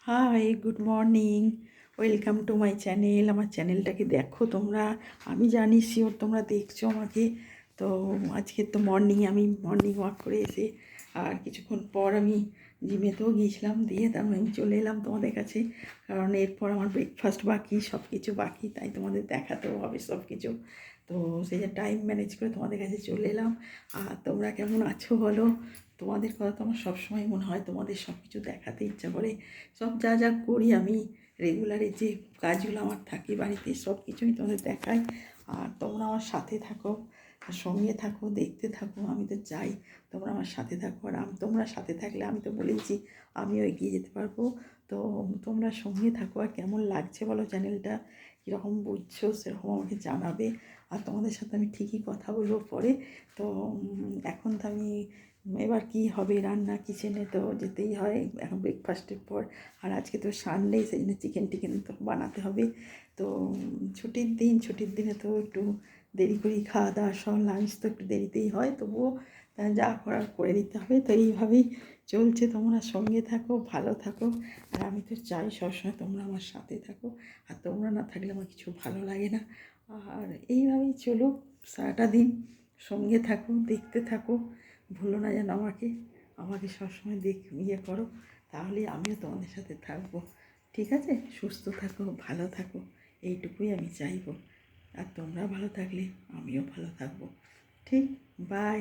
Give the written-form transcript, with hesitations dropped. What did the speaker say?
High, good morning. Welcome to my channel. আমার চ্যানেলটাকে দেখো তোমরা। আমি জানি শিওর তোমরা দেখছো আমাকে। তো আজকে তো আমি মর্নিং ওয়াক করে এসে আর কিছুক্ষণ পর আমি জিমেতেও গিয়েছিলাম, দিয়ে তারপর আমি চলে এলাম তোমাদের কাছে। কারণ এরপর আমার ব্রেকফাস্ট বাকি, সব কিছু বাকি, তাই তোমাদের দেখাতেও হবে সব কিছু। তো সেই যে টাইম ম্যানেজ করে তোমাদের কাছে চলে এলাম। আর তোমরা কেমন আছো বলো? তোমাদের কথা তো আমার সবসময় মনে হয়, তোমাদের সব কিছু দেখাতে ইচ্ছা করে। সব যা যা করি আমি রেগুলারে, যে কাজগুলো আমার থাকে বাড়িতে, সব কিছুই তোমাদের দেখাই। আর তোমরা আমার সাথে থাকো, সঙ্গে থাকো, দেখতে থাকো। আমি তো চাই তোমরা আমার সাথে থাকো। আর তোমরা সাথে থাকলে আমি তো বলেছি আমিও এগিয়ে যেতে পারবো। তো তোমরা সঙ্গে থাকো। আর কেমন লাগছে বলো চ্যানেলটা, কীরকম বুঝছো সেরকম আমাকে জানাবে। আর তোমাদের সাথে আমি ঠিকই কথা বলবো পরে। তো এখন তো আমি এবার কি হবে রান্না, কিচেনে তো যেতেই হয় এখন ব্রেকফাস্টের পর। আর আজকে তো সানডে, সেই জন্য চিকেন তো বানাতে হবে। তো ছুটির দিনে তো একটু দেরি করেই খাওয়া দাওয়া, সব লাঞ্চ তো একটু দেরিতেই হয়, তবুও যা করার করে দিতে হবে। তো এইভাবেই চলছে। তোমরা সঙ্গে থাকো, ভালো থাকো। আর আমি তো চাই সবসময় তোমরা আমার সাথে থাকো। আর তোমরা না থাকলে আমার কিছু ভালো লাগে না। আর এইভাবেই চলো সারাটা দিন। সঙ্গে থাকো, দেখতে থাকো। ভুলো না যেন আমাকে। আমাকে সবসময় ইয়ে করো, তাহলে আমিও তোমাদের সাথে থাকবো। ঠিক আছে? সুস্থ থাকো, ভালো থাকো, এইটুকুই আমি চাইবো। আর তোমরা ভালো থাকলে আমিও ভালো থাকবো। ঠিক। বাই।